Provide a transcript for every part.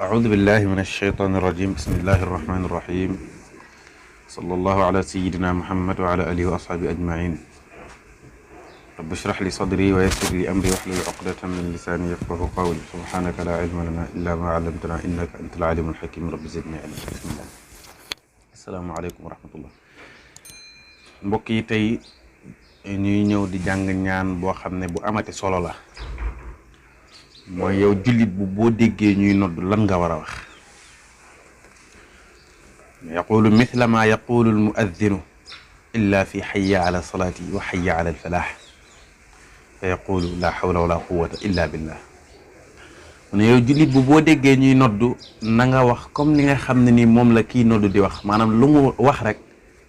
أعوذ بالله من الشيطان الرجيم بسم الله الرحمن الرحيم صلى الله على سيدنا محمد وعلى آله وأصحابه أجمعين رب اشرح لي صدري ويسر لي أمري واحلل عقدة من لساني يفقهوا قولي سبحانك لا علم لنا إلا ما علمتنا إنك أنت العليم الحكيم رب زدني علما بسم الله السلام عليكم ورحمة الله mbokk yi tey ñuy ñëw di jàng ñaan boo xam ne bu amati solo la mooy yow jullit bu boo déggee ñuy nodd lan nga war a wax yaqulu mithla ma yaqulu al muaddinu illa fi hayya ala salati wa hayya ala al falah fa yaqulu la hawla wala quwwata illa billah mu ne yow jullit bu boo déggee ñuy nodd na nga wax comme ni nga xam ne ni moom la kii nodd di wax maanaam lu mu wax rek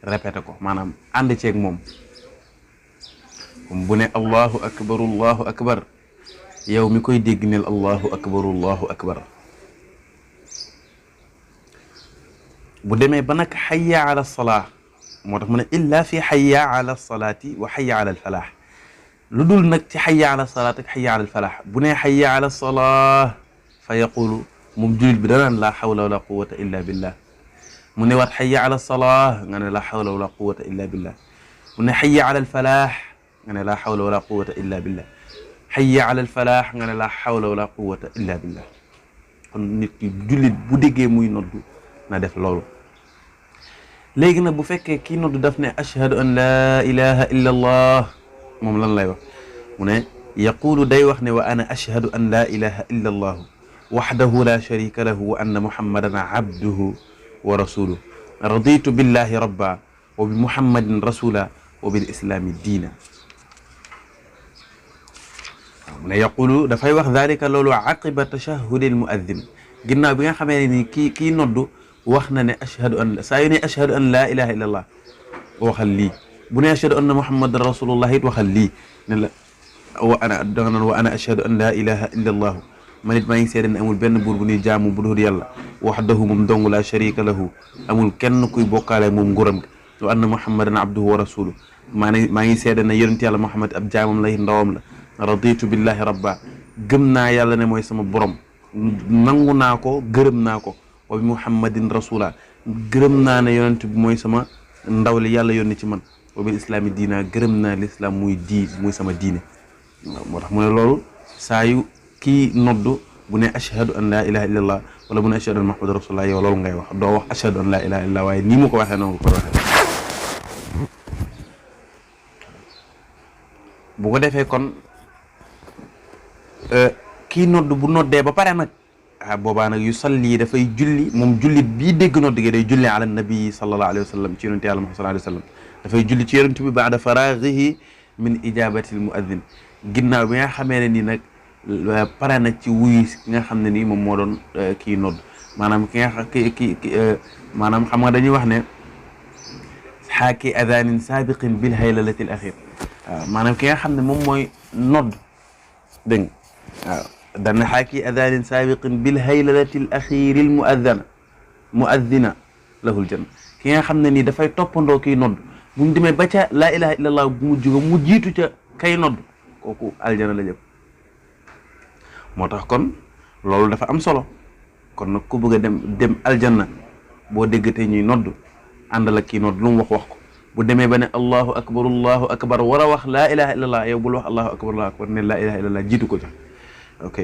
répété ko maanaam ànd ceeg moom bu ne allahu akbar yow mi koy dégg neel allahu akbar bu demee ba nag xayya ala salaa moo tax mu ne illa fi xayya ala salaati wa xayya ala alfalaah lu dul nag ci xayya ala salaat ak xayya ala alfalaah bu ne xayya ala salaa fa yaqulu moom jullit bi danaan laa xawla wala quwata illa billah mu ne waat xayya ala salaa nga ne laa xawla wala quwata illa billah mu ne xayya ala alfalaah nga ne laa xawla wala quwata illa billah xayya ala alfalaax nga ne laa xawla wala quwata illa billah kon nit ki jullit bu déggee muy noddu na def loolu léegi nag bu fekkee kii noddu daf ne ashhadu an laa ilaha illa allah moom lan lay wax mu ne yaqulu day wax ne wa ana ashhadu an laa ilaha illa allah waxdahu la sharika lahu wa anna muhammadan abduhu wa rasuluhu raditu billahi rabba wa bi muhammadin rasula wa bil islami diina mu ne yaqulu dafay wax dalika loolu aqiba tashahudil muaddin ginnaaw bi nga xamee ne ni kii noddu wax na ne ashhadu an saa yu ne ashhadu an laa ilaha illa allah waxal lii bu ne ashhadu anna muhammadan rasulullah it waxal lii ne la wa ana danga naan wa ana ashhadu an laa ilaha illa allah man it maa ngi seede ne amul benn buur bu ñuy jaamu bu dul yàlla wahdahu moom dong la sharika lahu amul kenn kuy bokkaale moom nguram gi wa anna muhammadan abduhu wa rasuluhu maa ngi seede ne yonent yàlla muhammad ab jaamam la ndawam la raditu billahi rabba gëm naa yàlla ne mooy sama borom nangu naa ko gërëm naa ko wa bi muhammadin rasula gërëm naa ne yonent bi mooy sama ndaw li yàlla yónni ci man wa bil islaami diina gërëm naa l'islam muy sama diine moo tax mu ne loolu saa yu kii noddu bu ne ashhadu an laa ilaha illa allah wala bu ne ashhadu an muhammadan rasulullah yow loolu ngay wax doo wax ashhadu an laa ilaha illa allah waaye nii mu ko waxee noonu ko waxee bu ko defee kon kii nodd bu noddee ba pare nag boobaa nag yu salli dafay julli moom jullit bii dégg nodd gi day julli ala nabi sallallahu alayhi wa sallam ci yonente yàlla Muhammad sallallahu alayhi wa sallam dafay julli ci yonente bi baada faraghihi min ijabati al muaddin ginnaaw bi nga xamee ne nii nag pare na ci wuyu ki nga xam ne nii moom moo doon kii nodd maanaam ki nga maanaam xam nga dañuy wax ne xaaki adanin sabiqin bil haylalati al axir waaw maanaam ki nga xam ne moom mooy nodd dégg waaw dana xaaki adanin sabiqin bil haylalati al axiri al muaddina lahul janna ki nga xam ne nii dafay toppandoo kiy nodd bu mu demee ba ca laa ilaha illa allah bu mu jóge mu jiitu ca kay nodd kooku aljana la jëm moo tax kon loolu dafa am solo kon nag ku bëgg a dem aljanna boo déggatee ñuy nodd àndal ak kii nodd lu mu wax ko bu demee ba ne allahu akbar war a wax laa ilaha illallah yow bul wax allahu akbar ne laa ilaha illallah jiitu ko ca ok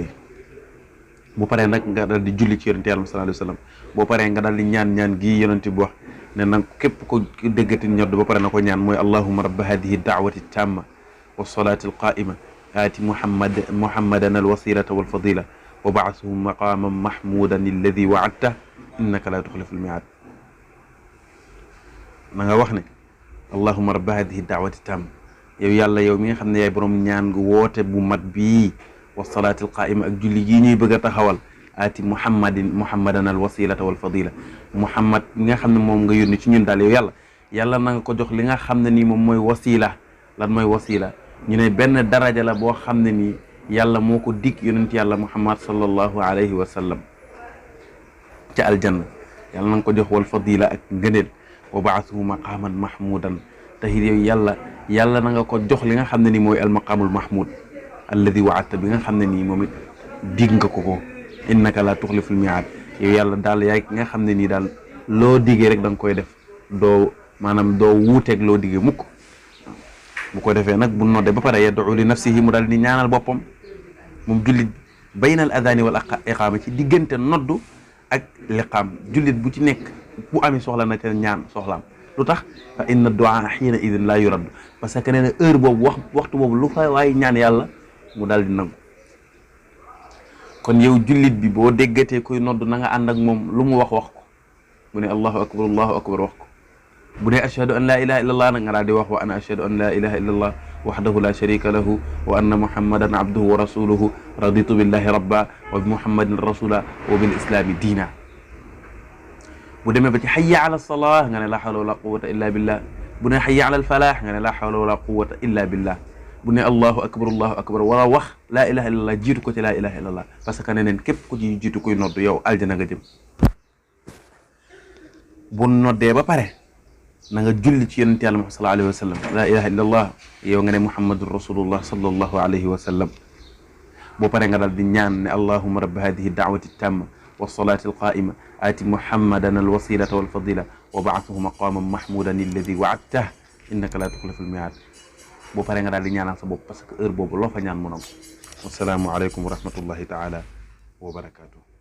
bu paree nag nga dal di julli ci yonente yàlla sallallahu alayhi wa sallam boo paree nga dal di ñaan gii yonente bu wax ne nag képp ko déggati ñodd ba pare na ko ñaan mooy allahumma rabba hadihi da'wati tamma wa salati alqa'ima aati muhammadan alwasilata walfadila wa ba'athu maqaman mahmudan alladhi wa'adta innaka la tukhlifu almi'ad na nga wax ne allahumma rabba hadihi da'wati tam yow yàlla yow mi nga xam ne yaay borom ñaan gu woote bu mat bii wa salaatil qaa'ima ak julli gii ñuy bëgg a taxawal aati muhammadan alwasilata walfadila muhammad mi nga xam ne moom nga yónni ci ñun daal yow yàlla na nga ko jox li nga xam ne nii moom mooy wasila lan mooy wasila ñu ne benn daraja la boo xam ne nii yàlla moo ko dig yonent yàlla muhammad sallallahu alayhi wa sallam ca aljanna yàlla na nga ko jox wal fadila ak ngëneel wa baasuhu maqaman mahmudan te yow yàlla na nga ko jox li nga xam ne nii mooy al maqamul mahmud alladi waadta bi nga xam ne nii moom it dig nga ko innaka la tuxliful miaad yow yàlla daal yaay ki nga xam ne nii daal loo diggee rek da nga koy def doo maanaam doo wuuteeg loo diggee mukk. bu ko defee nag bu noddee ba pare yad'u li nafsihi mu daal di ñaanal boppam moom jullit baynal adani wal iqaama ci diggante noddu ak liqaam jullit bu ci nekk bu amee soxla na ca ñaan soxlaam. lu tax fa inna du'a xiina idin la yuraddu parce que nee na heure boobu waxtu boobu lu fa waaye ñaan yàlla mu daal di nangu. kon yow jullit bi boo déggatee koy noddu na nga ànd ak moom lu mu wax ko bu ne allahu akbar wax ko bu ne ashhadu an la ilaha illallah nag nga daal di wax wa ana ashhadu an la ilaha illallah wahdahu la sharika lahu wa anna muhammadan abduhu wa rasuluhu raditu billahi rabba wa bi muhammadin rasula wa bil islami diina. bu demee ba ci hayya ala salah nga ne la hawla wala quwwata illa billah bu ne hayya ala al falah nga ne la hawla wala quwwata illa billah bu ne allahu akbar wala wax laa ilaha illallah jiitu ko ci laa ilaha illallah parce que neneen képp ku ci jiitu kuy nodd yow aljana nga jëm. bu noddee ba pare na nga julli ci yonent yàlla Muhammad sallallahu alayhi wa sallam laa ilaha illallah yow nga ne muhammadun rasulullah sallallahu alayhi wa sallam. boo pare nga daal di ñaan ne allahumma rabba hadihi da'wati tamma wassalati alqaima aati muhammadan alwasilata walfadila wa ba'athuhu maqaman mahmudan alladi wa'adtahu innaka la tuxlifu almi'ad. boo paree nga daal di ñaanal sa bopp parce que heure boobu loo fa ñaan mu nangu. wassalaamu aleykum wa rahmatullahi taala wa barakaatu.